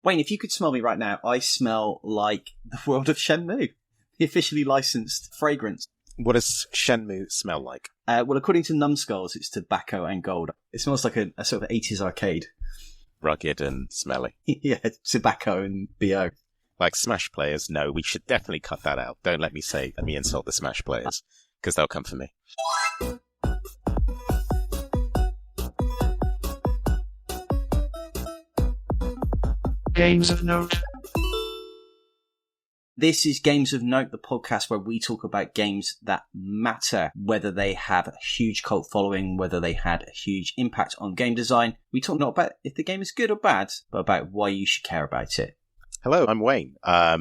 Wayne, if you could smell me right now, I smell like the world of Shenmue, the officially licensed fragrance. What does Shenmue smell like? Well, according to Numbskulls, it's tobacco and gold. It smells like a sort of 80s arcade. Rugged and smelly. Yeah, tobacco and BO. Like Smash players, no, we should definitely cut that out. Don't let me insult the Smash players, because they'll come for me. Games of Note. This is Games of Note, the podcast where we talk about games that matter, whether they have a huge cult following, whether they had a huge impact on game design. We talk not about if the game is good or bad, but about why you should care about it. Hello, I'm Wayne. I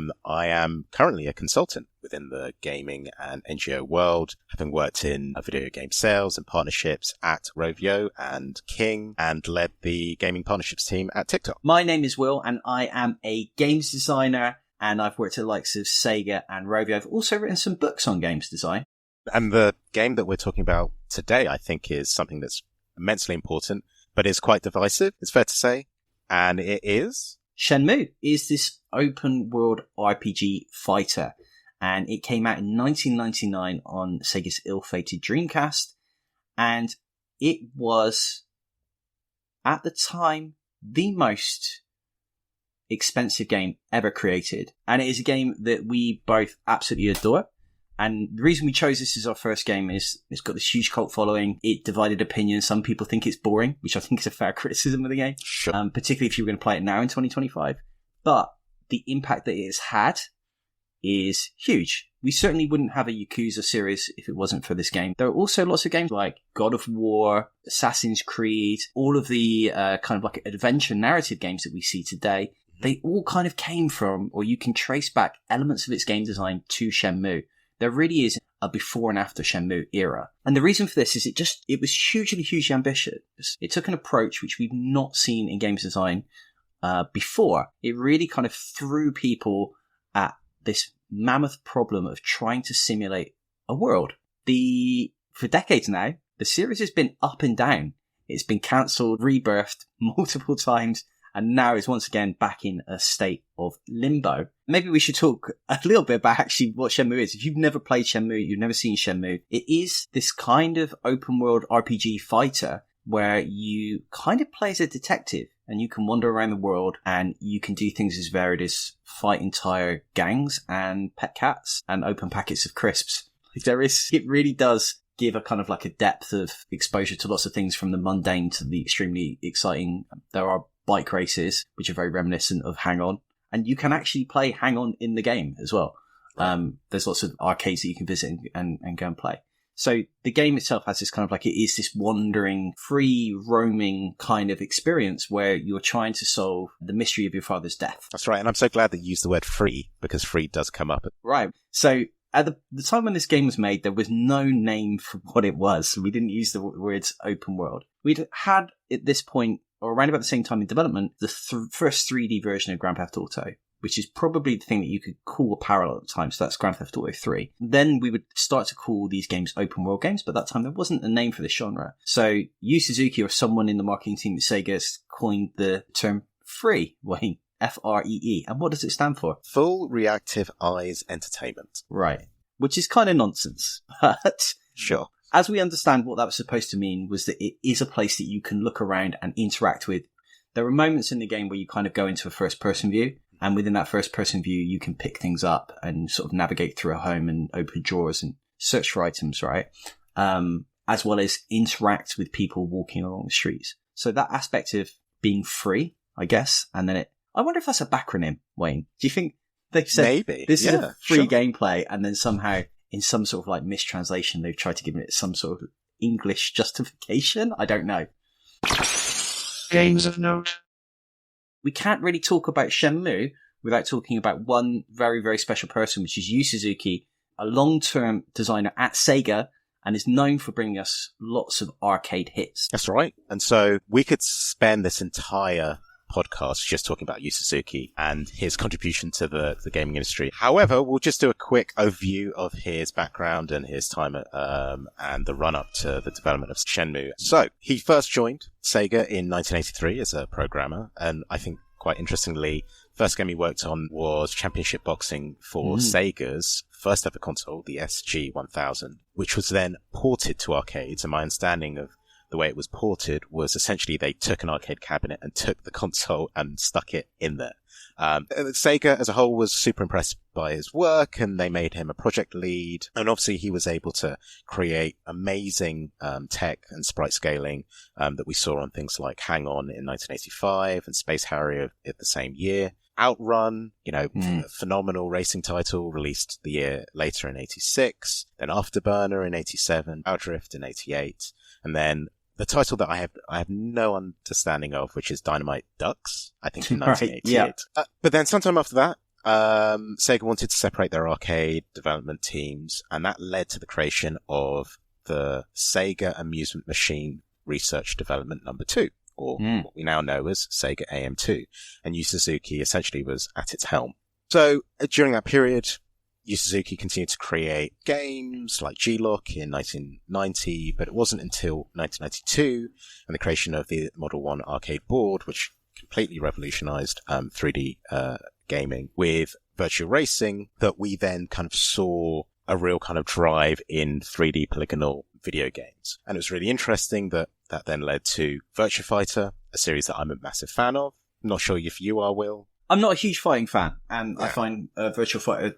am currently a consultant within the gaming and NGO world, having worked in video game sales and partnerships at Rovio and King, and led the gaming partnerships team at TikTok. My name is Will, and I am a games designer, and I've worked at the likes of SEGA and Rovio. I've also written some books on games design. And the game that we're talking about today, I think, is something that's immensely important, but is quite divisive, it's fair to say. And it is... Shenmue is this open world RPG fighter, and it came out in 1999 on Sega's ill-fated Dreamcast, and it was, at the time, the most expensive game ever created. And it is a game that we both absolutely adore. And the reason we chose this as our first game is it's got this huge cult following. It divided opinions. Some people think it's boring, which I think is a fair criticism of the game. Sure. Particularly if you're going to play it now in 2025. But the impact that it has had is huge. We certainly wouldn't have a Yakuza series if it wasn't for this game. There are also lots of games like God of War, Assassin's Creed, all of the kind of like adventure narrative games that we see today. They all kind of came from, or you can trace back elements of its game design to Shenmue. There really is a before and after Shenmue era. And the reason for this is it was hugely ambitious. It took an approach which we've not seen in games design before. It really kind of threw people at this mammoth problem of trying to simulate a world. For decades now, the series has been up and down. It's been cancelled, rebirthed multiple times, and now is once again back in a state of limbo. Maybe we should talk a little bit about actually what Shenmue is. If you've never played Shenmue, you've never seen Shenmue, it is this kind of open world RPG fighter where you kind of play as a detective and you can wander around the world and you can do things as varied as fight entire gangs and pet cats and open packets of crisps. It really does give a kind of like a depth of exposure to lots of things, from the mundane to the extremely exciting. There are bike races, which are very reminiscent of Hang On. And you can actually play Hang On in the game as well. There's lots of arcades that you can visit and go and play. So the game itself has this kind of like, it is this wandering, free roaming kind of experience where you're trying to solve the mystery of your father's death. That's right. And I'm so glad that you used the word free, because free does come up. Right. So at the time when this game was made, there was no name for what it was. We didn't use the words open world. We'd had at this point, or around about the same time in development, the first 3D version of Grand Theft Auto, which is probably the thing that you could call a parallel at the time. So that's Grand Theft Auto 3. Then we would start to call these games open world games, but at that time there wasn't a name for this genre. So Yu Suzuki, or someone in the marketing team at Sega, coined the term free, Wayne. F-R-E-E. And what does it stand for? Full Reactive Eyes Entertainment. Right. Which is kind of nonsense. But sure. As we understand, what that was supposed to mean was that it is a place that you can look around and interact with. There are moments in the game where you kind of go into a first-person view, and within that first-person view, you can pick things up and sort of navigate through a home and open drawers and search for items, right? As well as interact with people walking along the streets. So that aspect of being free, I guess, and then I wonder if that's a backronym, Wayne. Do you think they've said maybe this is a free gameplay, and then somehow in some sort of like mistranslation they've tried to give it some sort of English justification? I don't know. Games of Note. We can't really talk about Shenmue without talking about one very, very special person, which is Yu Suzuki, a long-term designer at Sega, and is known for bringing us lots of arcade hits. That's right. And so we could spend this entire podcast just talking about Yu Suzuki and his contribution to the gaming industry. However, we'll just do a quick overview of his background and his time and the run-up to the development of Shenmue. So, he first joined Sega in 1983 as a programmer, and I think quite interestingly, first game he worked on was Championship Boxing for Sega's first ever console, the SG-1000, which was then ported to arcades. And my understanding of the way it was ported was essentially they took an arcade cabinet and took the console and stuck it in there. Sega as a whole was super impressed by his work, and they made him a project lead. And obviously he was able to create amazing tech and sprite scaling that we saw on things like Hang On in 1985 and Space Harrier at the same year. Outrun, phenomenal racing title, released the year later in 86. Then Afterburner in 87, Powdrift in 88, and then the title that I have no understanding of, which is Dynamite Ducks, I think in 1988. Right, yeah. But then sometime after that, Sega wanted to separate their arcade development teams, and that led to the creation of the Sega Amusement Machine Research Development Number 2, or what we now know as Sega AM2. And Yu Suzuki essentially was at its helm. So during that period, Yu Suzuki continued to create games like G-Lock in 1990, but it wasn't until 1992 and the creation of the Model 1 arcade board, which completely revolutionized 3D gaming with virtual racing, that we then kind of saw a real kind of drive in 3D polygonal video games. And it was really interesting that then led to Virtua Fighter, a series that I'm a massive fan of. I'm not sure if you are, Will. I'm not a huge fighting fan, and I find Virtua Fighter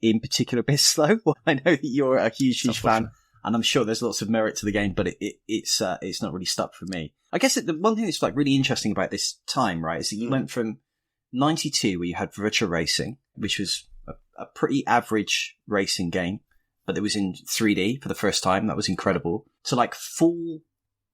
in particular a bit slow. I know that you're a huge fan, and I'm sure there's lots of merit to the game, but it's not really stuck for me. I guess the one thing that's like really interesting about this time, right, is that you went from 92, where you had Virtua Racing, which was a pretty average racing game, but it was in 3D for the first time. That was incredible. To like full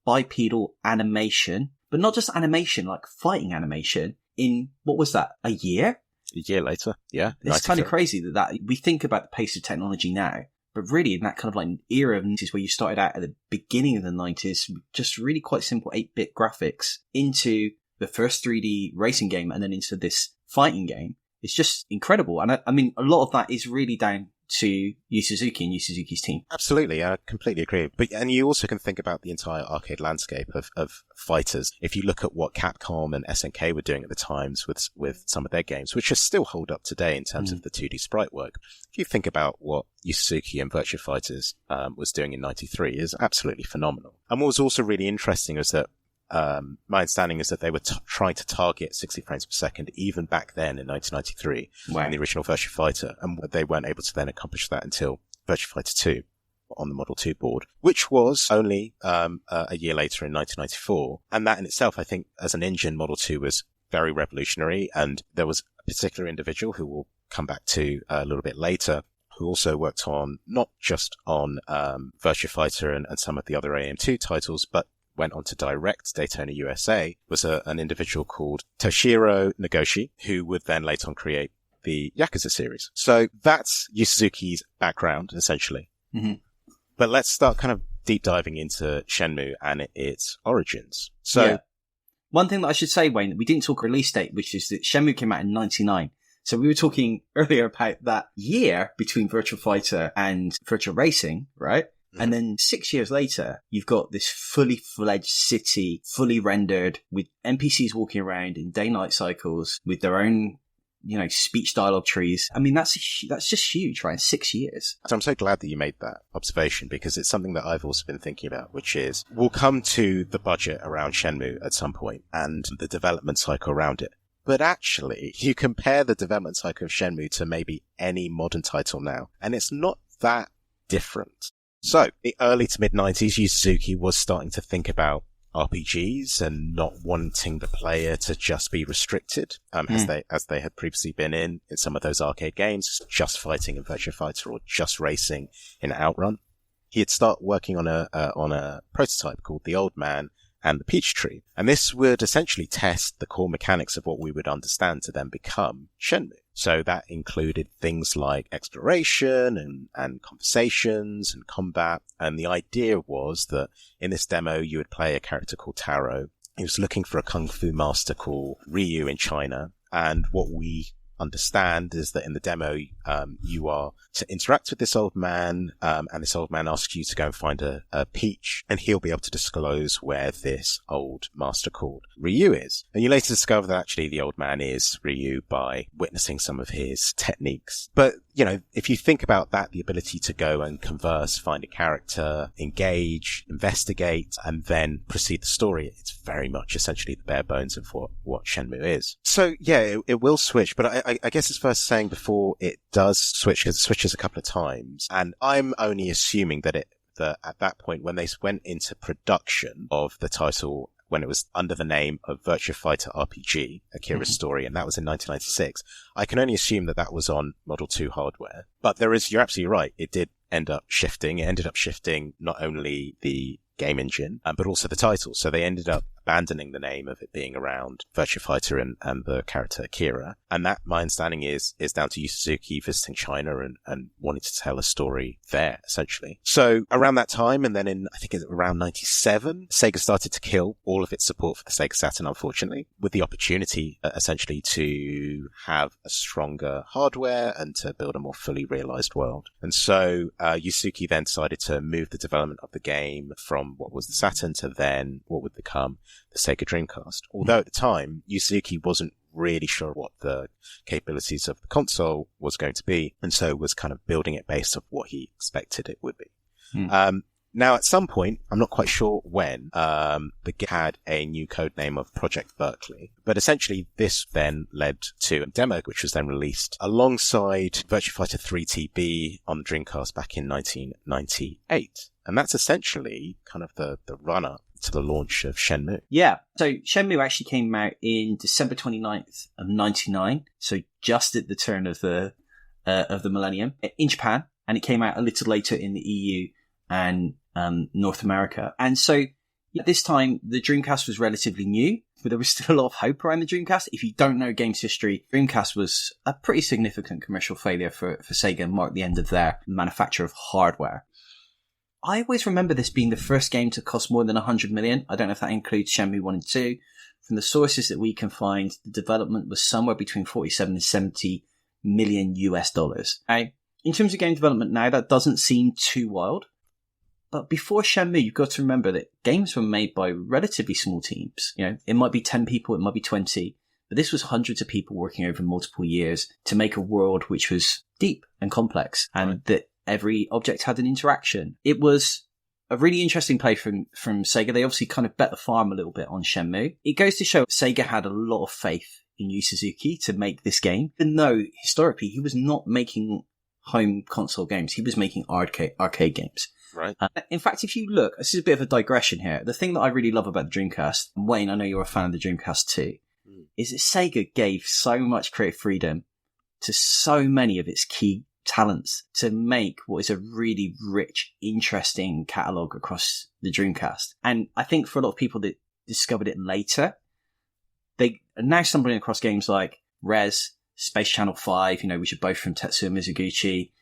bipedal animation, but not just animation, like fighting animation in, what was that, a year? A year later, yeah. It's kind of crazy that we think about the pace of technology now, but really in that kind of like era of 90s where you started out at the beginning of the 90s, just really quite simple 8-bit graphics into the first 3D racing game and then into this fighting game. It's just incredible. And I mean, a lot of that is really down to Yu Suzuki and Yu Suzuki's team. Absolutely, I completely agree. And you also can think about the entire arcade landscape of fighters. If you look at what Capcom and SNK were doing at the times with some of their games, which just still hold up today in terms of the 2D sprite work. If you think about what Yu Suzuki and Virtua Fighters was doing in 93, is absolutely phenomenal. And what was also really interesting is that my understanding is that they were trying to target 60 frames per second even back then in 1993 in the original Virtua Fighter, and they weren't able to then accomplish that until Virtua Fighter 2 on the Model 2 board, which was only a year later in 1994. And that in itself, I think, as an engine, Model 2 was very revolutionary, and there was a particular individual who we'll come back to a little bit later, who also worked on, not just on Virtua Fighter and some of the other AM2 titles, but went on to direct Daytona USA, was an individual called Toshiro Nagoshi, who would then later on create the Yakuza series. So that's Yu Suzuki's background, essentially. Mm-hmm. But let's start kind of deep diving into Shenmue and its origins. So one thing that I should say, Wayne, we didn't talk release date, which is that Shenmue came out in 99. So we were talking earlier about that year between Virtua Fighter and Virtua Racing, right? And then 6 years later, you've got this fully fledged city, fully rendered, with NPCs walking around in day-night cycles with their own, speech dialogue trees. I mean, that's just huge, right? 6 years. So I'm so glad that you made that observation, because it's something that I've also been thinking about, which is we'll come to the budget around Shenmue at some point and the development cycle around it. But actually, you compare the development cycle of Shenmue to maybe any modern title now, and it's not that different. So, the early to mid-90s, Yu Suzuki was starting to think about RPGs and not wanting the player to just be restricted, as they had previously been in some of those arcade games, just fighting in Virtua Fighter or just racing in Outrun. He had started working on a prototype called The Old Man and the Peach Tree, and this would essentially test the core mechanics of what we would understand to then become Shenmue. So that included things like exploration and conversations and combat. And the idea was that in this demo, you would play a character called Taro. He was looking for a kung fu master called Ryu in China. And what we understand is that in the demo, you are to interact with this old man, and this old man asks you to go and find a peach, and he'll be able to disclose where this old master called Ryu is. And you later discover that actually the old man is Ryu by witnessing some of his techniques. But, you know, if you think about that, the ability to go and converse, find a character, engage, investigate, and then proceed the story, it's very much essentially the bare bones of what Shenmue is. So yeah, it will switch, but I guess it's worth saying before it does switch, because it switches a couple of times, and I'm only assuming that at that point, when they went into production of the title, when it was under the name of Virtua Fighter RPG, Akira's story, and that was in 1996, I can only assume that was on Model 2 hardware. But you're absolutely right, it did end up shifting. It ended up shifting not only the game engine, but also the title. So they ended up abandoning the name of it being around Virtua Fighter and the character Akira. And that, my understanding, is down to Yu Suzuki visiting China and wanting to tell a story there, essentially. So around that time, and then I think it's around 97, Sega started to kill all of its support for the Sega Saturn, unfortunately, with the opportunity, essentially, to have a stronger hardware and to build a more fully realized world. And so Yu Suzuki then decided to move the development of the game from what was the Saturn to then what would become the Sega Dreamcast. Although at the time, Yu Suzuki wasn't really sure what the capabilities of the console was going to be, and so was kind of building it based on what he expected it would be. Now, at some point, I'm not quite sure when, the game had a new code name of Project Berkeley. But essentially, this then led to a demo, which was then released alongside Virtua Fighter 3 TB on the Dreamcast back in 1998. And that's essentially kind of the run-up to the launch of Shenmue. Yeah. So Shenmue actually came out in December 29th of 99. So just at the turn of the millennium in Japan. And it came out a little later in the EU and North America. And so at this time, the Dreamcast was relatively new, but there was still a lot of hope around the Dreamcast. If you don't know games history, Dreamcast was a pretty significant commercial failure for Sega and marked the end of their manufacture of hardware. I always remember this being the first game to cost more than 100 million. I don't know if that includes Shenmue 1 and 2. From the sources that we can find, the development was somewhere between 47 and 70 million US dollars. Now, in terms of game development now, that doesn't seem too wild. But before Shenmue, you've got to remember that games were made by relatively small teams. You know, it might be 10 people, it might be 20, but this was hundreds of people working over multiple years to make a world which was deep and complex, and that every object had an interaction. It was a really interesting play from Sega. They obviously kind of bet the farm a little bit on Shenmue. It goes to show Sega had a lot of faith in Yu Suzuki to make this game, even though historically he was not making home console games. He was making arcade games. Right. In fact, if you look, this is a bit of a digression here. The thing that I really love about the Dreamcast, and Wayne, I know you're a fan of the Dreamcast too, is that Sega gave so much creative freedom to so many of its key talents to make what is a really rich, interesting catalogue across the Dreamcast. And I think for a lot of people that discovered it later, they are now stumbling across games like Rez, Space Channel 5, which are both from Tetsuya Mizuguchi.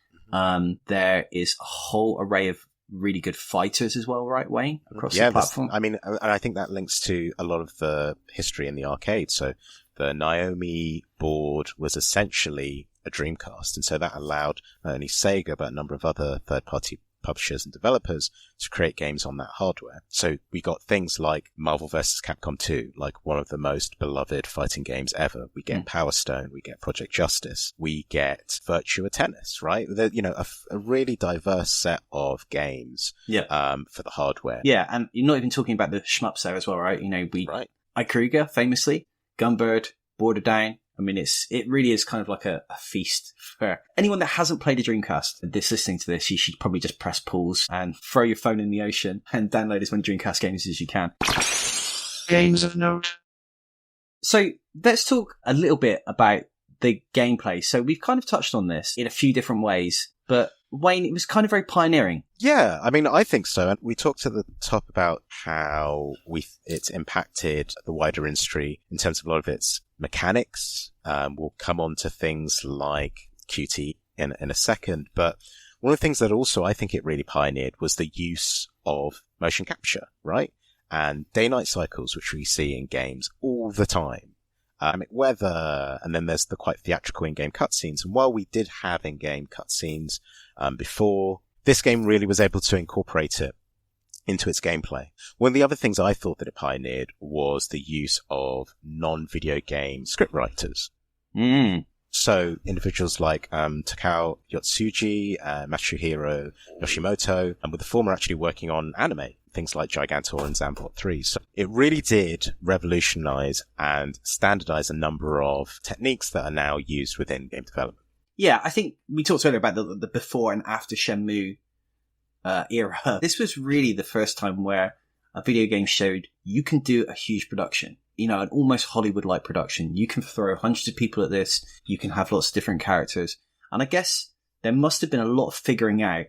There is a whole array of really good fighters as well, right, Wayne? Across the platform. And I think that links to a lot of the history in the arcade. So the Naomi board was essentially a Dreamcast, and so that allowed not only Sega but a number of other third-party publishers and developers to create games on that hardware. So we got things like Marvel vs. Capcom 2, like one of the most beloved fighting games ever. We get Power Stone, we get Project Justice, we get Virtua Tennis, right? A really diverse set of games for the hardware. Yeah, and you're not even talking about the shmups there as well, right? Ikaruga, famously, Gunbird, Border Down. It really is kind of like a feast for anyone that hasn't played a Dreamcast that's listening to this. You should probably just press pause and throw your phone in the ocean and download as many Dreamcast games as you can. Games of note. So let's talk a little bit about the gameplay. So we've kind of touched on this in a few different ways, but Wayne, it was kind of very pioneering. Yeah, I think so. And we talked at the top about how it's impacted the wider industry in terms of a lot of its mechanics. We'll come on to things like QT in a second. But one of the things that also I think it really pioneered was the use of motion capture, right? And day-night cycles, which we see in games all the time. weather, and then there's the quite theatrical in-game cutscenes. And while we did have in-game cutscenes before, this game really was able to incorporate it into its gameplay. One of the other things I thought that it pioneered was the use of non-video game scriptwriters. So individuals like Takao Yotsuji, Matsuhiro Yoshimoto, and with the former actually working on anime, things like Gigantor and Zambot 3. So it really did revolutionize and standardize a number of techniques that are now used within game development. Yeah, I think we talked earlier about the before and after Shenmue era. This was really the first time where a video game showed you can do a huge production. You know, an almost Hollywood-like production. You can throw hundreds of people at this. You can have lots of different characters. And I guess there must have been a lot of figuring out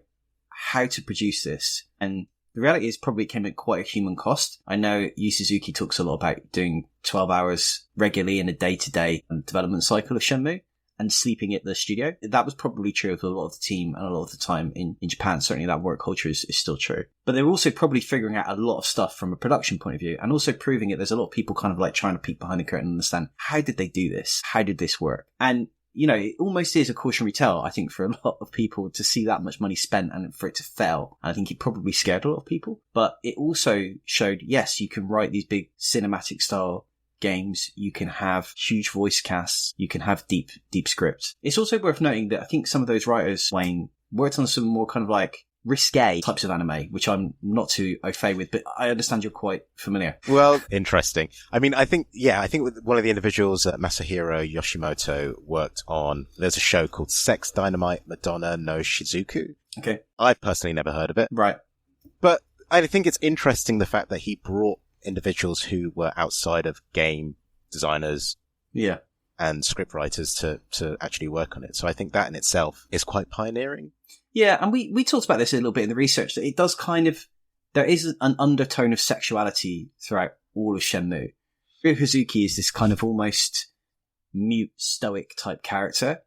how to produce this. And the reality is probably it came at quite a human cost. I know Yu Suzuki talks a lot about doing 12 hours regularly in a day-to-day development cycle of Shenmue and sleeping at the studio. That was probably true of a lot of the team and a lot of the time in Japan. Certainly that work culture is still true. But they were also probably figuring out a lot of stuff from a production point of view and also proving it. There's a lot of people kind of like trying to peek behind the curtain and understand, how did they do this? How did this work? And, you know, it almost is a cautionary tale, I think, for a lot of people to see that much money spent and for it to fail. And I think it probably scared a lot of people. But it also showed, yes, you can write these big cinematic style games, you can have huge voice casts, you can have deep scripts. It's also worth noting that I think some of those writers, Wayne, worked on some more kind of like risque types of anime, which I'm not too au fait with, but I understand you're quite familiar. Well, interesting. I mean, I think with one of the individuals, Masahiro Yoshimoto, worked on, there's a show called Sex Dynamite Madonna no Shizuku. Okay. I've personally never heard of it. Right. But I think it's interesting the fact that he brought individuals who were outside of game designers and scriptwriters to actually work on it. So I think that in itself is quite pioneering. Yeah, and we talked about this a little bit in the research, that it does kind of, there is an undertone of sexuality throughout all of Shenmue. Ryo Hazuki is this kind of almost mute, stoic type character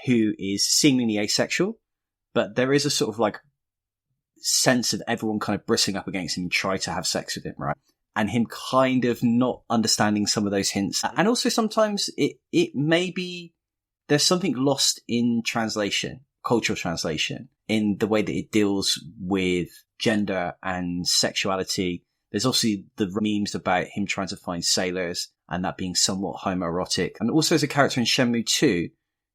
who is seemingly asexual, but there is a sort of like sense of everyone kind of bristling up against him and try to have sex with him, right? And him kind of not understanding some of those hints. And also sometimes it may be there's something lost in translation, cultural translation, in the way that it deals with gender and sexuality. There's also the memes about him trying to find sailors and that being somewhat homoerotic. And also as a character in Shenmue 2,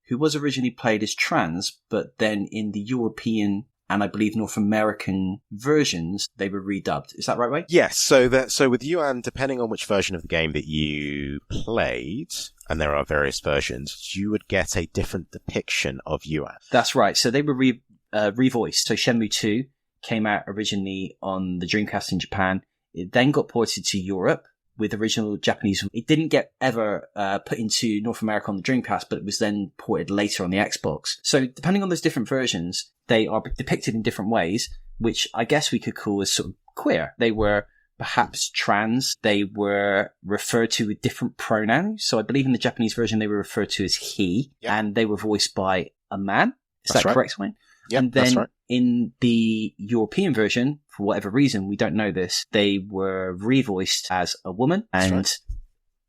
who was originally played as trans, but then in the European and I believe North American versions, they were redubbed. Is that right, Wayne? Yes. So with Yuan, depending on which version of the game that you played, and there are various versions, you would get a different depiction of Yuan. That's right. So they were revoiced. So Shenmue 2 came out originally on the Dreamcast in Japan. It then got ported to Europe with original Japanese. It didn't get ever put into North America on the Dreamcast, but it was then ported later on the Xbox. So depending on those different versions, they are depicted in different ways, which I guess we could call as sort of queer. They were perhaps trans. They were referred to with different pronouns. So I believe in the Japanese version, they were referred to as he, and they were voiced by a man. Is that correct, Wayne? Yeah, and then that's right. In the European version, for whatever reason, we don't know this, they were revoiced as a woman. And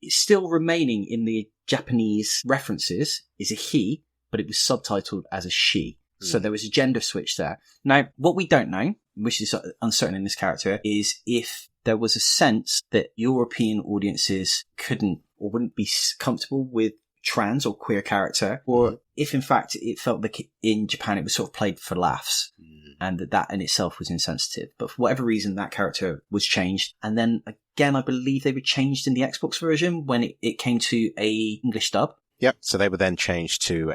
it's still remaining in the Japanese references is a he, but it was subtitled as a she. So there was a gender switch there. Now, what we don't know, which is uncertain in this character, is if there was a sense that European audiences couldn't or wouldn't be comfortable with trans or queer character, or if in fact it felt like in Japan it was sort of played for laughs and that in itself was insensitive. But for whatever reason, that character was changed. And then again, I believe they were changed in the Xbox version when it came to a English dub. Yep. So they were then changed to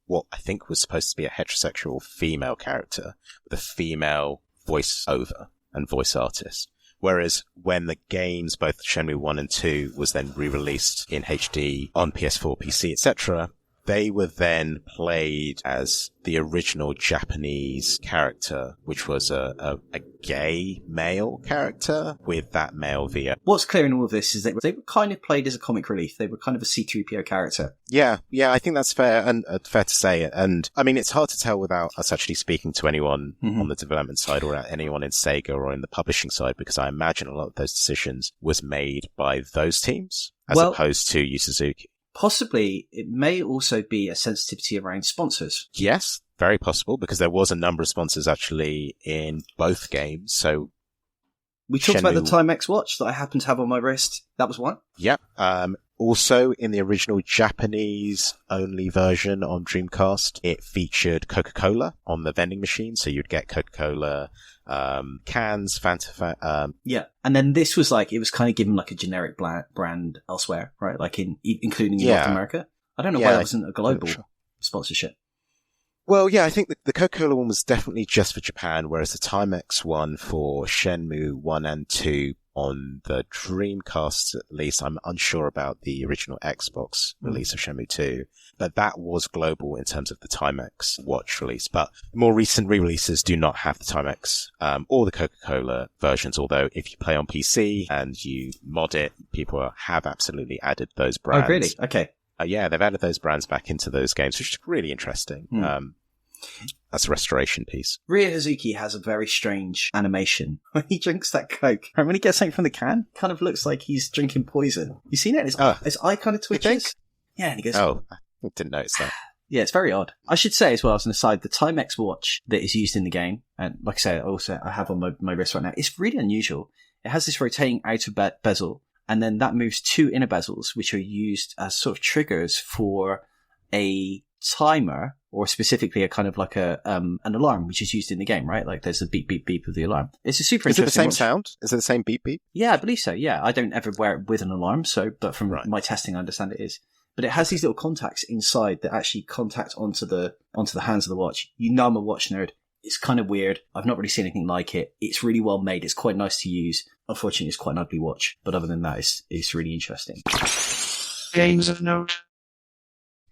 what I think was supposed to be a heterosexual female character with a female voice-over and voice artist. Whereas when the games, both Shenmue 1 and 2, was then re-released in HD on PS4, PC, etc., they were then played as the original Japanese character, which was a gay male character with that male VO. What's clear in all of this is that they were kind of played as a comic relief. They were kind of a C-3PO character. Yeah, I think that's fair and fair to say. And I mean, it's hard to tell without us actually speaking to anyone on the development side or anyone in Sega or in the publishing side, because I imagine a lot of those decisions was made by those teams. as Well, opposed to Yu Suzuki. possibly it may also be a sensitivity around sponsors. Yes, very possible, because there was a number of sponsors actually in both games. So We talked about the Shenmue- Timex watch that I happen to have on my wrist. That was one. yeah. Also, in the original Japanese-only version on Dreamcast, it featured Coca-Cola on the vending machine. So you'd get Coca-Cola cans, Fanta. Yeah. And then this was like, it was kind of given like a generic brand elsewhere, right? Like including in North America. I don't know why it wasn't a global sponsorship. Well, yeah, I think the Coca-Cola one was definitely just for Japan, whereas the Timex one for Shenmue 1 and 2 on the Dreamcast, at least, I'm unsure about the original Xbox release of Shenmue 2, but that was global in terms of the Timex watch release. But more recent re-releases do not have the Timex or the Coca-Cola versions, although if you play on PC and you mod it, people have absolutely added those brands. Oh, really? Okay. Yeah, they've added those brands back into those games, which is really interesting. That's a restoration piece. Ryo Hazuki has a very strange animation when he drinks that Coke. Right, when he gets something from the can, kind of looks like he's drinking poison. You seen it? His eye kind of twitches. Yeah, and he goes... Oh, I didn't notice that. Yeah, it's very odd. I should say as well, as an aside, the Timex watch that is used in the game, and like I say, I have on my wrist right now, it's really unusual. It has this rotating outer bezel, and then that moves two inner bezels, which are used as sort of triggers for a timer, or specifically a kind of like an alarm, which is used in the game, right? Like there's the beep, beep, beep of the alarm. It's a super interesting. Is it the same watch. Sound? Is it the same beep, beep? Yeah, I believe so. Yeah, I don't ever wear it with an alarm, but from my testing, I understand it is. But it has these little contacts inside that actually contact onto the hands of the watch. You know I'm a watch nerd. It's kind of weird. I've not really seen anything like it. It's really well made. It's quite nice to use. Unfortunately, it's quite an ugly watch. But other than that, it's really interesting. Games of note.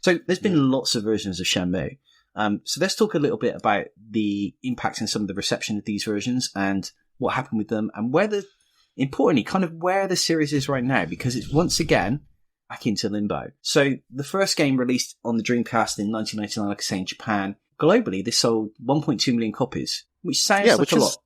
So there's been lots of versions of Shenmue. So let's talk a little bit about the impact and some of the reception of these versions and what happened with them and importantly, kind of where the series is right now, because it's once again back into limbo. So the first game released on the Dreamcast in 1999, like I say, in Japan, globally this sold 1.2 million copies, which sounds like a lot.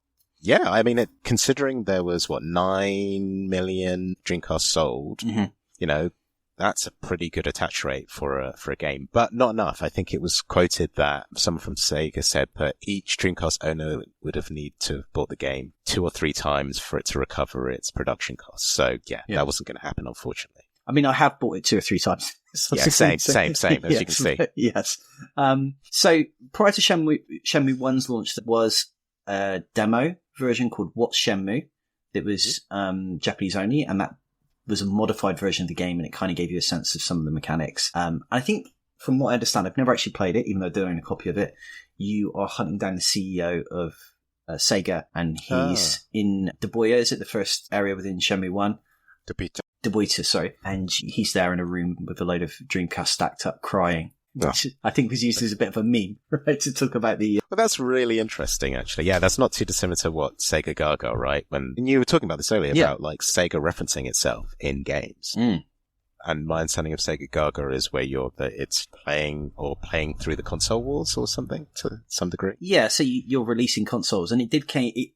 Yeah, I mean, considering there was 9 million Dreamcast sold, you know, that's a pretty good attach rate for a game, but not enough. I think it was quoted that someone from Sega said that each Dreamcast owner would have needed to have bought the game 2 or 3 times for it to recover its production costs. So yeah. That wasn't going to happen, unfortunately. I mean, I have bought it 2 or 3 times. Yeah, same, as you can see. Yes. So prior to Shenmue 1's launch, there was a demo version called What's Shenmue. It was Japanese only, and that was a modified version of the game, and it kind of gave you a sense of some of the mechanics. I think, from what I understand, I've never actually played it, even though I do own a copy of it. You are hunting down the CEO of Sega, and he's in Dabuya. Is it the first area within Shenmue 1? Dabuya, sorry. And he's there in a room with a load of Dreamcast stacked up, crying. Which I think was used as a bit of a meme, right, to talk about the... Well, that's really interesting, actually. Yeah, that's not too dissimilar to what Sega Gaga, right? And you were talking about this earlier, about like Sega referencing itself in games. And my understanding of Sega Gaga is where it's playing through the console wars or something to some degree. Yeah, so you're releasing consoles, and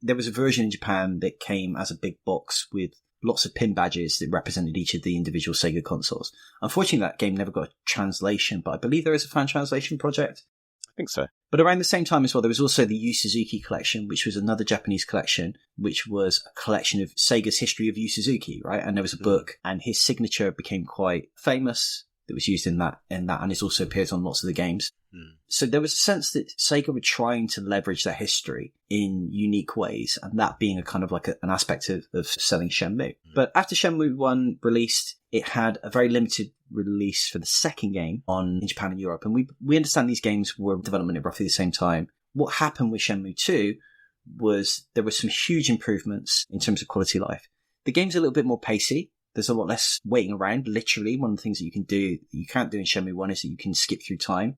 there was a version in Japan that came as a big box with lots of pin badges that represented each of the individual Sega consoles. Unfortunately, that game never got a translation, but I believe there is a fan translation project. I think so. But around the same time as well, there was also the Yu Suzuki collection, which was another Japanese collection, which was a collection of Sega's history of Yu Suzuki, right? And there was a book, and his signature became quite famous that was used in that, and it also appears on lots of the games. So there was a sense that Sega were trying to leverage their history in unique ways, and that being a kind of like an aspect of selling Shenmue. But after Shenmue 1 released, it had a very limited release for the second game in Japan and Europe. And we understand these games were in development at roughly the same time. What happened with Shenmue 2 was there were some huge improvements in terms of quality of life. The game's a little bit more pacey. There's a lot less waiting around. Literally, one of the things that you can do that you can't do in Shenmue 1 is that you can skip through time.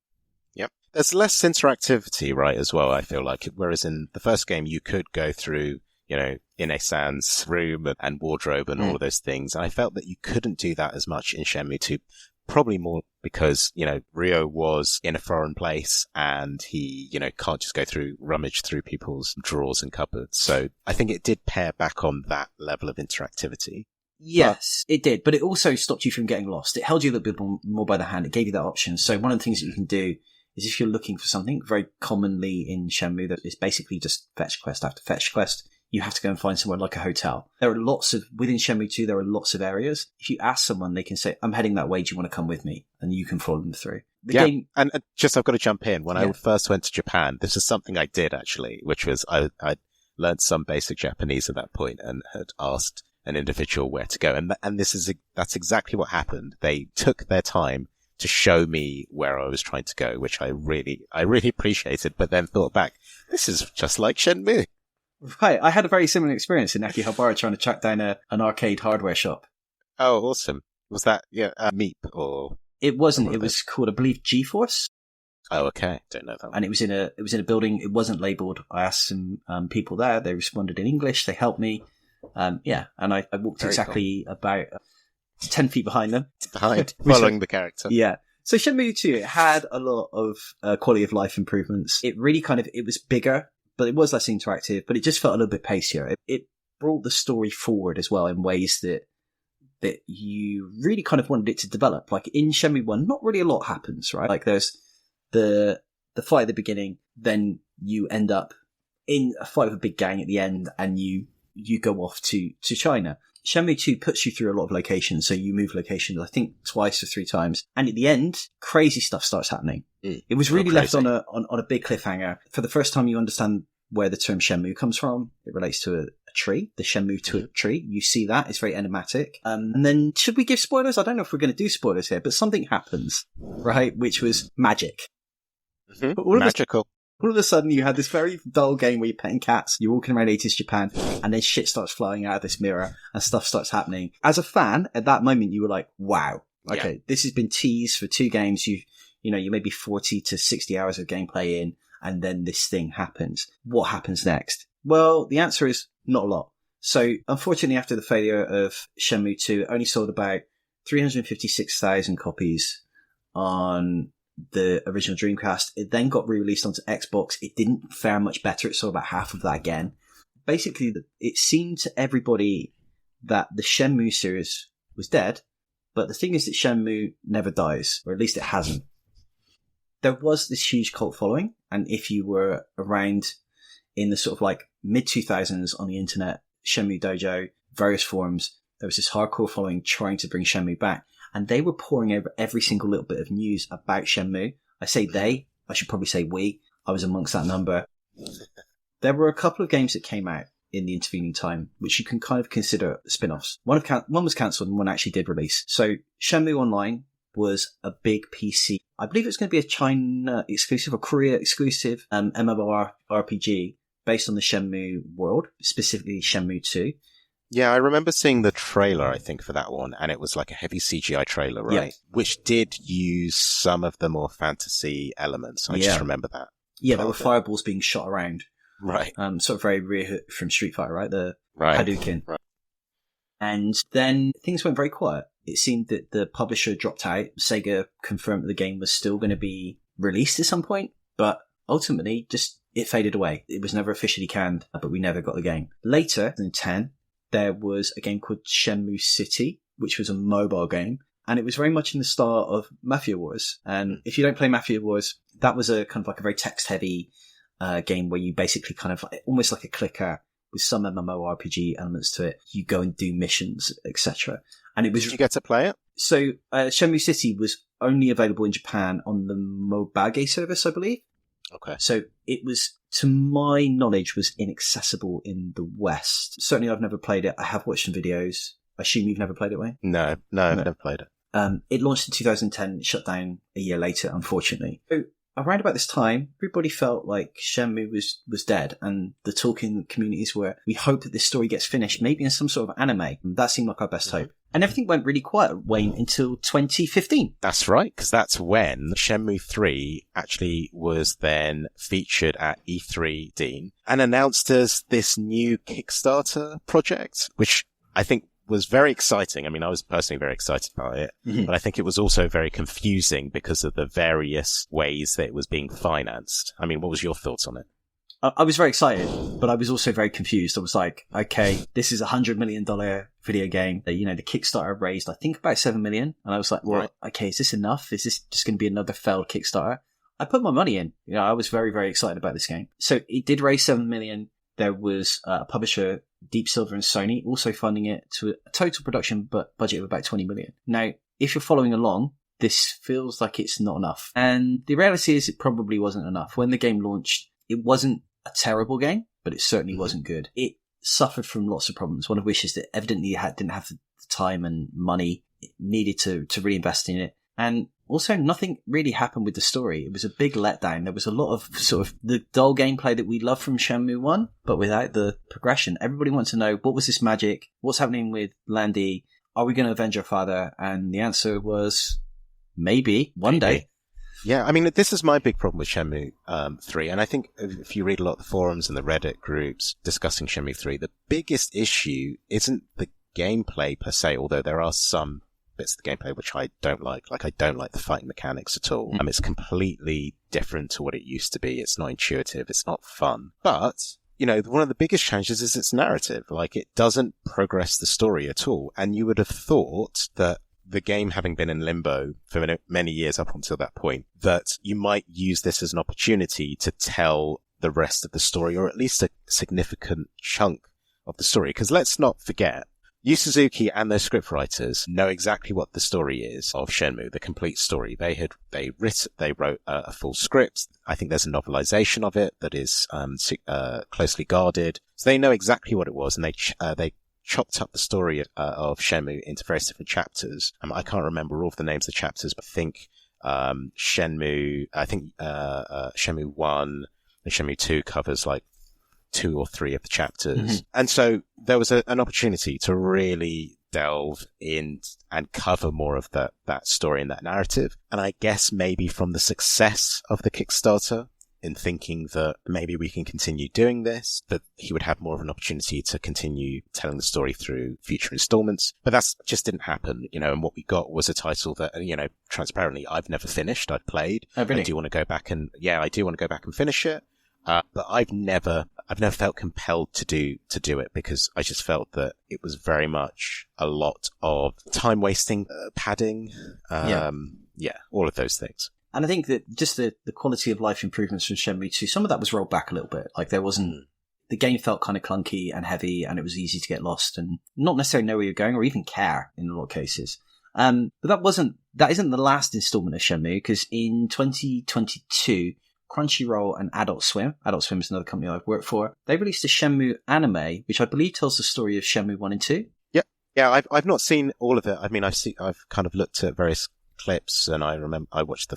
Yep. There's less interactivity, right, as well, I feel like. Whereas in the first game, you could go through, Ine-san's room and wardrobe and all of those things. And I felt that you couldn't do that as much in Shenmue 2. Probably more because, Ryo was in a foreign place and he, can't just go rummage through people's drawers and cupboards. So I think it did pare back on that level of interactivity. Yes, it did, but it also stopped you from getting lost. It held you a little bit more by the hand. It gave you that option. So one of the things that you can do is if you're looking for something, very commonly in Shenmue, that is basically just fetch quest after fetch quest, you have to go and find somewhere like a hotel. There are within Shenmue 2, there are lots of areas. If you ask someone, they can say, I'm heading that way, do you want to come with me? And you can follow them through. And just, I've got to jump in. When I first went to Japan, this is something I did actually, which was I learned some basic Japanese at that point and had asked an individual where to go. And that's exactly what happened. They took their time to show me where I was trying to go, which I really appreciated, but then thought back, this is just like Shenmue. Right. I had a very similar experience in Akihabara trying to track down an arcade hardware shop. Oh, awesome. Was that, a Meep or? It wasn't. It was called, I believe, G-Force. Oh, okay. Don't know that one. And it was in a building. It wasn't labelled. I asked some people there. They responded in English. They helped me. And I walked about 10 feet behind them. Following the character. Yeah. So Shenmue 2 had a lot of quality of life improvements. It really it was bigger, but it was less interactive, but it just felt a little bit pacier. It brought the story forward as well in ways that you really kind of wanted it to develop. Like in Shenmue 1, not really a lot happens, right? Like there's the fight at the beginning, then you end up in a fight with a big gang at the end, and you go off to China. Shenmue 2 puts you through a lot of locations, so you move locations, I think, twice or 3 times. And at the end, crazy stuff starts happening. It was really left on a big cliffhanger. For the first time, you understand where the term Shenmue comes from. It relates to a tree, the Shenmue tree. You see that. It's very enigmatic. And then, should we give spoilers? I don't know if we're going to do spoilers here, but something happens, right? Which was magic. Magical. All of a sudden, you had this very dull game where you're petting cats, you're walking around 80s Japan, and then shit starts flying out of this mirror, and stuff starts happening. As a fan, at that moment, you were like, wow, okay, this has been teased for 2 games. You maybe 40 to 60 hours of gameplay in, and then this thing happens. What happens next? Well, the answer is not a lot. So, unfortunately, after the failure of Shenmue 2, it only sold about 356,000 copies on the original Dreamcast. It then got re-released onto Xbox. It didn't fare much better. It saw about half of that again. Basically, it seemed to everybody that the Shenmue series was dead, but the thing is that Shenmue never dies, or at least it hasn't. There was this huge cult following, and if you were around in the sort of like mid-2000s on the internet, Shenmue Dojo, various forums, there was this hardcore following trying to bring Shenmue back. And they were poring over every single little bit of news about Shenmue. I say they, I should probably say we. I was amongst that number. There were a couple of games that came out in the intervening time, which you can kind of consider spin-offs. One was cancelled and one actually did release. So Shenmue Online was a big PC. I believe it's going to be a China exclusive or Korea exclusive MMORPG based on the Shenmue world, specifically Shenmue 2. Yeah, I remember seeing the trailer, I think, for that one, and it was like a heavy CGI trailer, right? Yeah. Which did use some of the more fantasy elements. I just remember that. Yeah, there were fireballs being shot around. Right. Sort of very Ryu from Street Fighter, right? The Hadouken. Right. And then things went very quiet. It seemed that the publisher dropped out. Sega confirmed that the game was still going to be released at some point, but ultimately, it faded away. It was never officially canned, but we never got the game. Later, in 2010, there was a game called Shenmue City, which was a mobile game, and it was very much in the style of Mafia Wars. And if you don't play Mafia Wars, that was a kind of like a very text-heavy game where you basically kind of almost like a clicker with some MMORPG elements to it. You go and do missions, etc. And it was. Did you get to play it? So Shenmue City was only available in Japan on the Mobage service, I believe. Okay. So it was, to my knowledge, was inaccessible in the West. Certainly I've never played it. I have watched some videos. I assume you've never played it, Wayne? No, I've never played it. It launched in 2010. It shut down a year later, unfortunately. So around about this time, everybody felt like Shenmue was dead, and the talking communities were, we hope that this story gets finished, maybe in some sort of anime. And that seemed like our best hope. And everything went really quiet, Wayne, until 2015. That's right, because that's when Shenmue 3 actually was then featured at E3, Dean, and announced as this new Kickstarter project, which I think was very exciting. I mean, I was personally very excited by it, but I think it was also very confusing because of the various ways that it was being financed. I mean, what was your thoughts on it? I was very excited, but I was also very confused. I was like, okay, this is $100 million video game that, the Kickstarter raised, I think, about $7 million. And I was like, well, okay, is this enough? Is this just going to be another failed Kickstarter? I put my money in. I was very, very excited about this game. So it did raise $7 million. There was a publisher, Deep Silver and Sony, also funding it to a total production budget of about $20 million. Now, if you're following along, this feels like it's not enough. And the reality is it probably wasn't enough. When the game launched, it wasn't a terrible game, but it certainly wasn't good. It suffered from lots of problems, one of which is that evidently it didn't have the time and money it needed to reinvest in it. And also, nothing really happened with the story. It was a big letdown. There was a lot of sort of the dull gameplay that we love from Shenmue 1, but without the progression. Everybody wants to know, what was this magic? What's happening with Landy? Are we going to avenge our father? And the answer was, maybe, one day. Yeah, I mean, this is my big problem with Shenmue 3, and I think if you read a lot of the forums and the Reddit groups discussing Shenmue 3, the biggest issue isn't the gameplay per se, although there are some bits of the gameplay which I don't like. Like, I don't like the fighting mechanics at all. It's completely different to what it used to be. It's not intuitive. It's not fun. But, one of the biggest challenges is its narrative. Like, it doesn't progress the story at all. And you would have thought that the game having been in limbo for many years up until that point, that you might use this as an opportunity to tell the rest of the story, or at least a significant chunk of the story. Because let's not forget, Yu Suzuki and their scriptwriters know exactly what the story is of Shenmue, the complete story. They wrote a full script. I think there's a novelization of it that is closely guarded. So they know exactly what it was, and they chopped up the story of Shenmue into various different chapters. I can't remember all of the names of the chapters, but I think Shenmue 1 and Shenmue 2 covers like 2 or 3 of the chapters. Mm-hmm. And so there was an opportunity to really delve in and cover more of that story and that narrative. And I guess maybe from the success of the Kickstarter, in thinking that maybe we can continue doing this, that he would have more of an opportunity to continue telling the story through future installments. But that just didn't happen, and what we got was a title that, transparently, I've never finished. I've played. Oh, really? I do want to go back and finish it. But I've never felt compelled to do it, because I just felt that it was very much a lot of time wasting, padding, all of those things. And I think that just the quality of life improvements from Shenmue 2, some of that was rolled back a little bit. Like, there wasn't, the game felt kind of clunky and heavy, and it was easy to get lost and not necessarily know where you're going or even care in a lot of cases. But that isn't the last installment of Shenmue, because in 2022, Crunchyroll and Adult Swim is another company I've worked for, they released a Shenmue anime, which I believe tells the story of Shenmue 1 and 2. Yeah, I've not seen all of it. I mean, I've kind of looked at various clips, and I remember I watched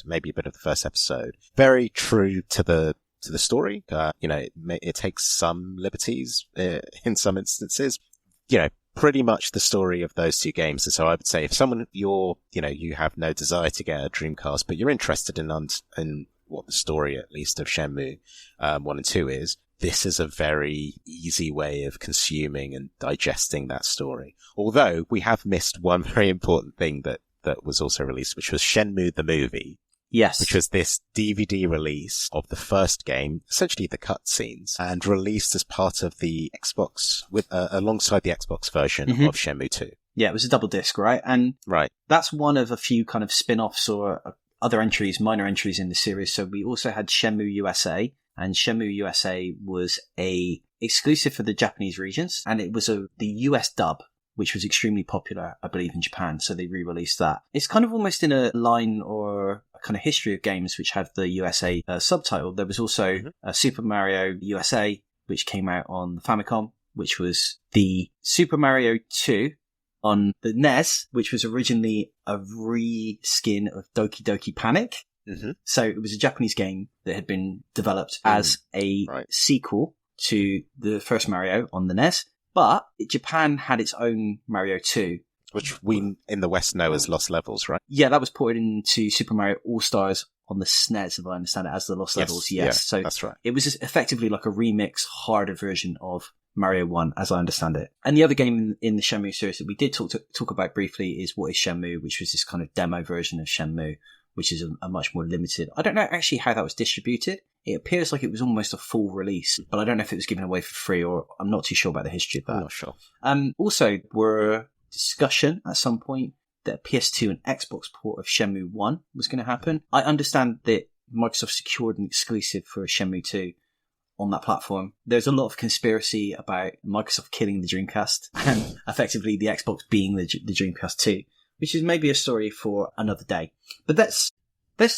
maybe a bit of the first episode. Very true to the story. It takes some liberties in some instances. Pretty much the story of those two games. And so I would say, if someone you have no desire to get a Dreamcast, but you're interested in what the story, at least, of Shenmue 1 and 2 is, this is a very easy way of consuming and digesting that story. Although we have missed one very important thing that was also released, which was Shenmue the movie. Yes. Which was this DVD release of the first game, essentially the cutscenes, and released as part of the Xbox, alongside the Xbox version of Shenmue 2. Yeah, it was a double disc, right? And that's one of a few kind of spin-offs or other entries, minor entries in the series. So we also had Shenmue USA, and Shenmue USA was a exclusive for the Japanese regions, and it was the US dub, which was extremely popular, I believe, in Japan. So they re-released that. It's kind of almost in a line or a kind of history of games which have the USA subtitle. There was also Super Mario USA, which came out on the Famicom, which was the Super Mario 2 on the NES, which was originally a reskin of Doki Doki Panic. Mm-hmm. So it was a Japanese game that had been developed as a sequel to the first Mario on the NES. But Japan had its own Mario 2. Which we in the West know as Lost Levels, right? Yeah, that was ported into Super Mario All-Stars on the SNES, if I understand it, as the Lost Levels. Yes, yeah, so that's right. It was effectively like a remix, harder version of Mario 1, as I understand it. And the other game in the Shenmue series that we did talk about briefly is What is Shenmue, which was this kind of demo version of Shenmue, which is a much more limited... I don't know actually how that was distributed. it appears like it was almost a full release, but I don't know if it was given away for free, or I'm not too sure about the history of that. I'm not sure. Also, were discussion at some point that a PS2 and Xbox port of Shenmue 1 was going to happen. I understand that Microsoft secured an exclusive for Shenmue 2 on that platform. There's a lot of conspiracy about Microsoft killing the Dreamcast and effectively the Xbox being the Dreamcast 2, which is maybe a story for another day. But let's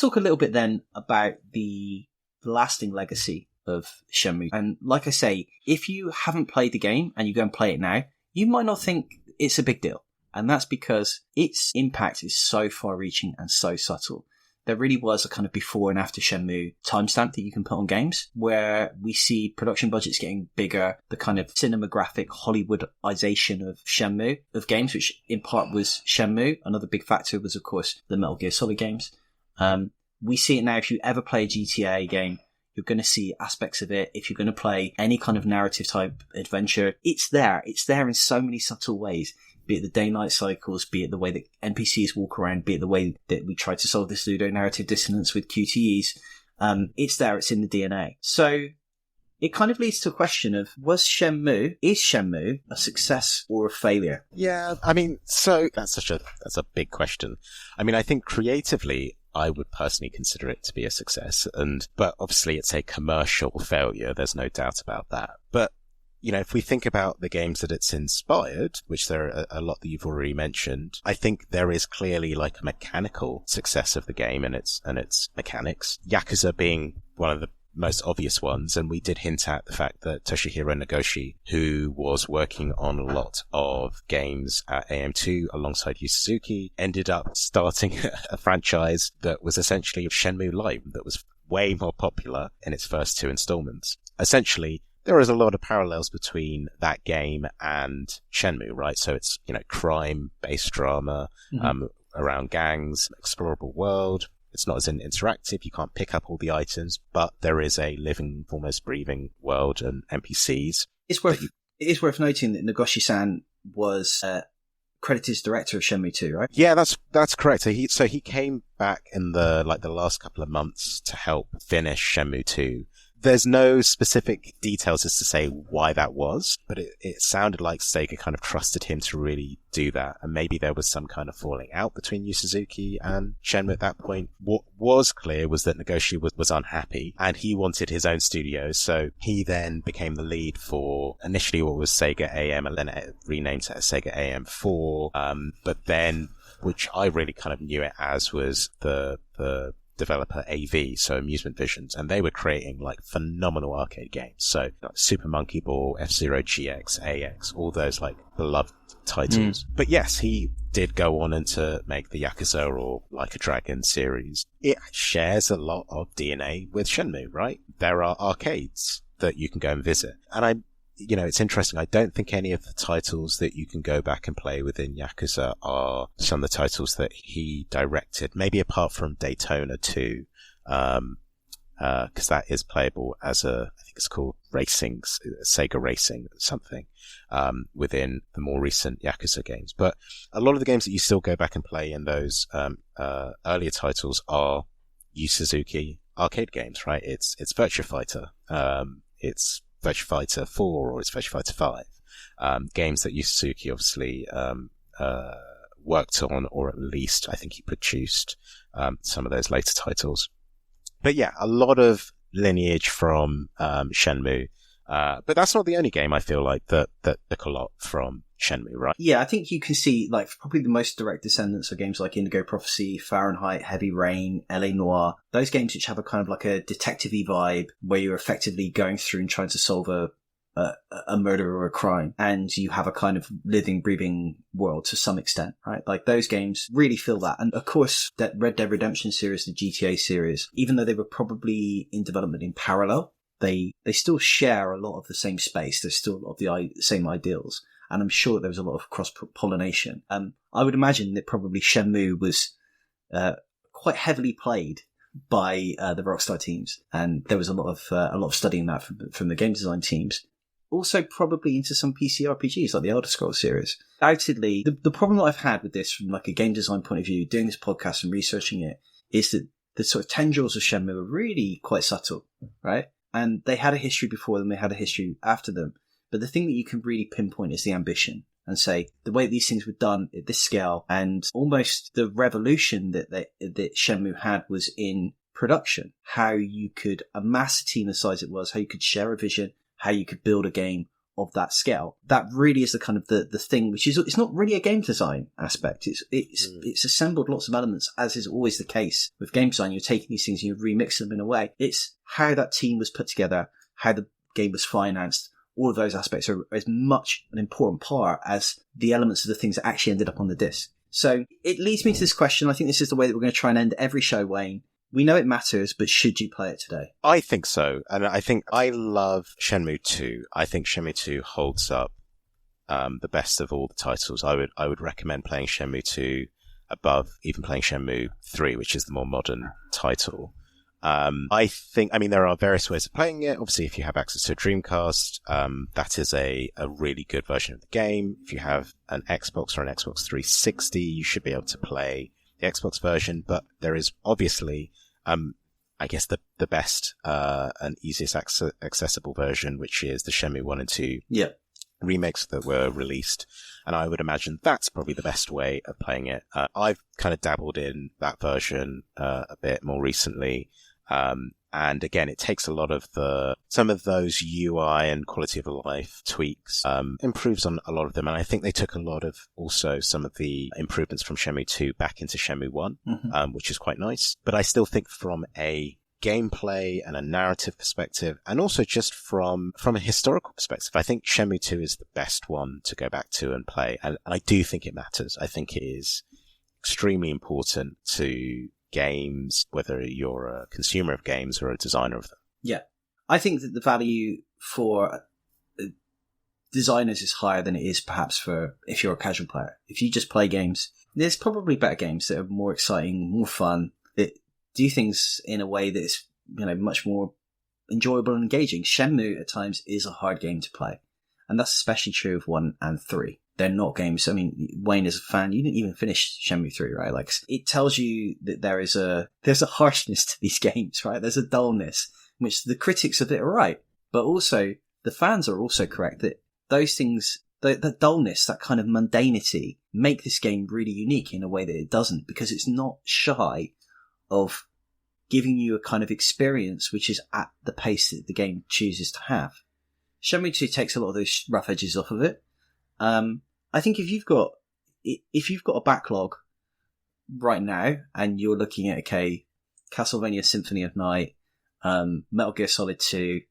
talk a little bit then about the lasting legacy of Shenmue. And like I say, if you haven't played the game and you go and play it now, you might not think it's a big deal. And that's because its impact is so far-reaching and so subtle. There really was a kind of before and after Shenmue timestamp that you can put on games, where we see production budgets getting bigger, the kind of cinematographic Hollywoodization of Shenmue, of games, which in part was Shenmue. Another big factor was, of course, the Metal Gear Solid games. We see it now. If you ever play a GTA game, you're going to see aspects of it. If you're going to play any kind of narrative type adventure, it's there. It's there in so many subtle ways. Be it the day-night cycles, be it the way that NPCs walk around, be it the way that we try to solve this ludonarrative dissonance with QTEs. It's there, it's in the DNA. So it kind of leads to a question of, is Shenmue a success or a failure? Yeah, I mean, so that's a big question. I mean, I think creatively, I would personally consider it to be a success, but obviously it's a commercial failure. There's no doubt about that. But you know, if we think about the games that it's inspired, which there are a lot that you've already mentioned, I think there is clearly like a mechanical success of the game and its mechanics. Yakuza being one of the most obvious ones, and we did hint at the fact that Toshihiro Nagoshi, who was working on a lot of games at AM2 alongside Yu Suzuki, ended up starting a franchise that was essentially Shenmue Light, that was way more popular in its first two installments. Essentially, there is a lot of parallels between that game and Shenmue, right? So it's, you know, crime-based drama, around gangs, explorable world. It's not as interactive. You can't pick up all the items, but there is a living, almost breathing world and NPCs. It is worth noting that Nagoshi-san was credited as director of Shenmue 2, right? Yeah, that's correct. So he came back in the last couple of months to help finish Shenmue 2. There's no specific details as to say why that was, but it sounded like Sega kind of trusted him to really do that. And maybe there was some kind of falling out between Yu Suzuki and Shenmue at that point. What was clear was that Nagoshi was unhappy and he wanted his own studio. So he then became the lead for initially what was Sega AM and then it renamed to Sega AM4. But then, which I really kind of knew it as, was the developer AV, so Amusement Visions, and they were creating like phenomenal arcade games. So like Super Monkey Ball, F-Zero GX, AX, all those like beloved titles. But yes, he did go on and to make the Yakuza or Like a Dragon series. It shares a lot of DNA with Shenmue, right? There are arcades that you can go and visit. And it's interesting. I don't think any of the titles that you can go back and play within Yakuza are some of the titles that he directed, maybe apart from Daytona 2, because that is playable as I think it's called Sega Racing something, within the more recent Yakuza games. But a lot of the games that you still go back and play in those, earlier titles are Yu Suzuki arcade games, right? It's Virtua Fighter, it's Virtua Fighter 4 or it's Virtua Fighter 5, games that Yu Suzuki obviously worked on, or at least I think he produced some of those later titles. But yeah, a lot of lineage from Shenmue, but that's not the only game I feel like that took a lot from Shenmue, right? Yeah, I think you can see like probably the most direct descendants of games like Indigo Prophecy, Fahrenheit, Heavy Rain, LA Noire, those games which have a kind of like a detective-y vibe where you're effectively going through and trying to solve a murder or a crime, and you have a kind of living, breathing world to some extent, right? Like those games really feel that. And of course, that Red Dead Redemption series, the GTA series, even though they were probably in development in parallel, they still share a lot of the same space. There's still a lot of the same ideals. And I'm sure there was a lot of cross-pollination. I would imagine that probably Shenmue was quite heavily played by the Rockstar teams, and there was a lot of studying that from the game design teams. Also, probably into some PC RPGs like the Elder Scrolls series. Undoubtedly, the problem that I've had with this from like a game design point of view, doing this podcast and researching it, is that the sort of tendrils of Shenmue were really quite subtle, right? And they had a history before them, they had a history after them. But the thing that you can really pinpoint is the ambition and say the way these things were done at this scale, and almost the revolution that Shenmue had was in production. How you could amass a team the size it was, how you could share a vision, how you could build a game of that scale. That really is the kind of the thing, which is, it's not really a game design aspect. It's assembled lots of elements, as is always the case with game design. You're taking these things and you remix them in a way. It's how that team was put together, how the game was financed. All of those aspects are as much an important part as the elements of the things that actually ended up on the disc. So it leads me to this question. I think this is the way that we're going to try and end every show, Wayne. We know it matters, but should you play it today? I think so. And I think I love Shenmue 2. I think Shenmue 2 holds up the best of all the titles. I would recommend playing Shenmue 2 above even playing Shenmue 3, which is the more modern title. There are various ways of playing it. Obviously, if you have access to a Dreamcast, that is a really good version of the game. If you have an Xbox or an Xbox 360, you should be able to play the Xbox version, but there is obviously I guess the best and easiest accessible version, which is the Shenmue 1 and 2 remakes that were released. And I would imagine that's probably the best way of playing it. I've kind of dabbled in that version a bit more recently. And again, it takes a lot of some of those UI and quality of life tweaks, improves on a lot of them. And I think they took a lot of also some of the improvements from Shenmue 2 back into Shenmue 1, which is quite nice. But I still think from a gameplay and a narrative perspective, and also just from a historical perspective, I think Shenmue 2 is the best one to go back to and play. And I do think it matters. I think it is extremely important to games, whether you're a consumer of games or a designer of them. Yeah. I think that the value for designers is higher than it is perhaps for if you're a casual player. If you just play games, there's probably better games that are more exciting, more fun, that do things in a way that is, much more enjoyable and engaging. Shenmue at times is a hard game to play. And that's especially true of 1 and 3. They're not games. I mean, Wayne, as a fan, you didn't even finish Shenmue 3, right? Like, it tells you that there's a harshness to these games, right? There's a dullness, which the critics of it are right. But also, the fans are also correct that those things, the dullness, that kind of mundanity, make this game really unique in a way that it doesn't, because it's not shy of giving you a kind of experience which is at the pace that the game chooses to have. Shenmue 2 takes a lot of those rough edges off of it. I think if you've got a backlog right now and you're looking at, okay, Castlevania Symphony of Night, Metal Gear Solid 2,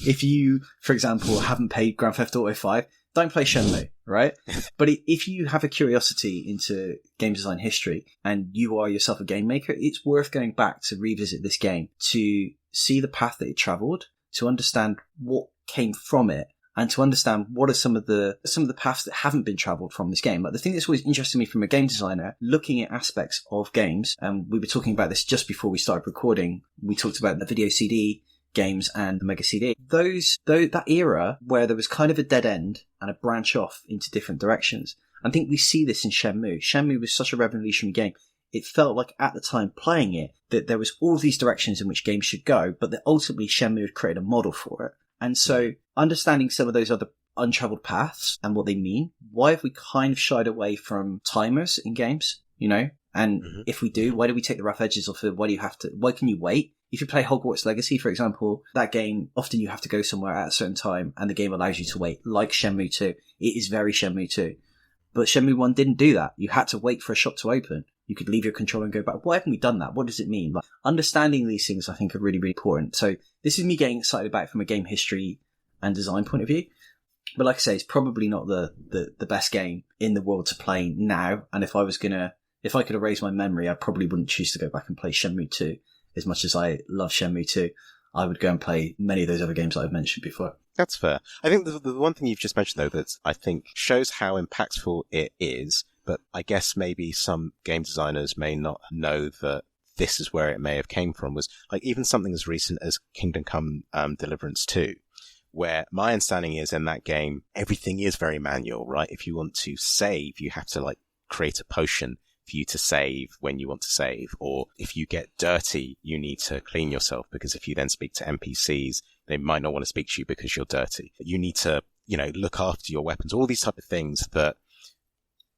if you, for example, haven't played Grand Theft Auto 5, don't play Shenmue, right? But if you have a curiosity into game design history and you are yourself a game maker, it's worth going back to revisit this game, to see the path that it traveled, to understand what came from it, and to understand what are some of the paths that haven't been traveled from this game. Like, the thing that's always interested me from a game designer, looking at aspects of games, and we were talking about this just before we started recording, we talked about the video CD games and the Mega CD. That era where there was kind of a dead end and a branch off into different directions. I think we see this in Shenmue. Shenmue was such a revolutionary game. It felt like at the time playing it that there was all of these directions in which games should go, but that ultimately Shenmue had created a model for it. And so understanding some of those other untraveled paths and what they mean, why have we kind of shied away from timers in games, And if we do, why do we take the rough edges off it? Why can you wait? If you play Hogwarts Legacy, for example, that game, often you have to go somewhere at a certain time and the game allows you to wait, like Shenmue 2. It is very Shenmue 2. But Shenmue 1 didn't do that. You had to wait for a shop to open. You could leave your controller and go back. Why haven't we done that? What does it mean? Like, understanding these things, I think, are really, really important. So this is me getting excited about it from a game history and design point of view. But like I say, it's probably not the best game in the world to play now. And if I could erase my memory, I probably wouldn't choose to go back and play Shenmue 2. As much as I love Shenmue 2, I would go and play many of those other games that I've mentioned before. That's fair. I think the one thing you've just mentioned, though, that I think shows how impactful it is, but I guess maybe some game designers may not know that this is where it may have came from, was like even something as recent as Kingdom Come Deliverance 2, where my understanding is in that game, everything is very manual, right? If you want to save, you have to create a potion for you to save when you want to save, or if you get dirty, you need to clean yourself, because if you then speak to NPCs, they might not want to speak to you because you're dirty. You need to, look after your weapons, all these type of things that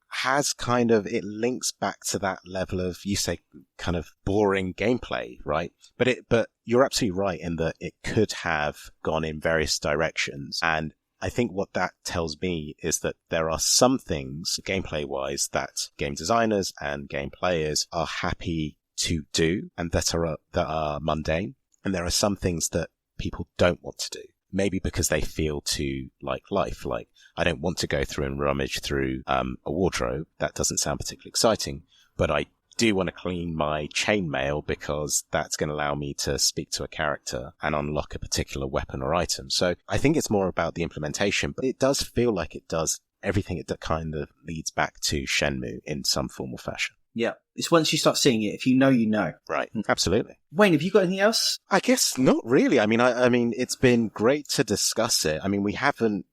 has kind of, it links back to that level of, you say, kind of boring gameplay, right? But you're absolutely right in that it could have gone in various directions. And I think what that tells me is that there are some things, gameplay-wise, that game designers and game players are happy to do and that are mundane. And there are some things that people don't want to do. Maybe because they feel too like life. Like, I don't want to go through and rummage through a wardrobe. That doesn't sound particularly exciting. But I do want to clean my chainmail because that's going to allow me to speak to a character and unlock a particular weapon or item. So I think it's more about the implementation, but it does feel like it does everything. It kind of leads back to Shenmue in some form or fashion. Yeah. It's once you start seeing it, if you know, you know. Right. Absolutely. Wayne, have you got anything else? I guess not really. I mean, it's been great to discuss it. I mean, we haven't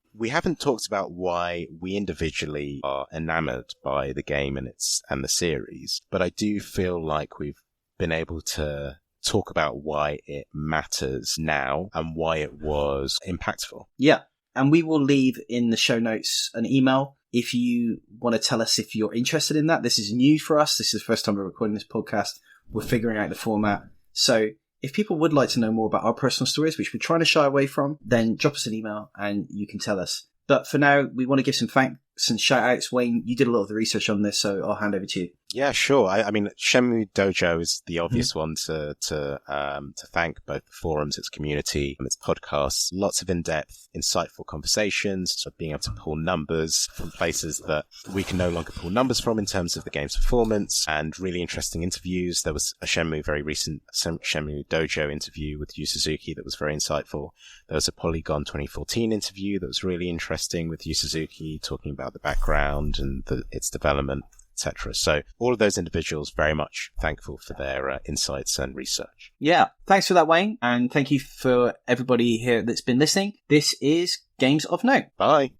talked about why we individually are enamored by the game and the series, but I do feel like we've been able to talk about why it matters now and why it was impactful. Yeah. And we will leave in the show notes an email if you want to tell us if you're interested in that. This is new for us. This is the first time we're recording this podcast. We're figuring out the format. So if people would like to know more about our personal stories, which we're trying to shy away from, then drop us an email and you can tell us. But for now, we want to give some thanks and shout outs. Wayne, you did a lot of the research on this, so I'll hand over to you. Yeah, sure. I mean, Shenmue Dojo is the obvious one to thank, both the forums, its community, and its podcasts. Lots of in-depth, insightful conversations, so being able to pull numbers from places that we can no longer pull numbers from in terms of the game's performance, and really interesting interviews. There was a very recent Shenmue Dojo interview with Yu Suzuki that was very insightful. There was a Polygon 2014 interview that was really interesting with Yu Suzuki, talking about the background and its development, etc. So all of those individuals, very much thankful for their insights and research. Yeah, thanks for that, Wayne. And thank you for everybody here that's been listening. This is Games of Note. Bye.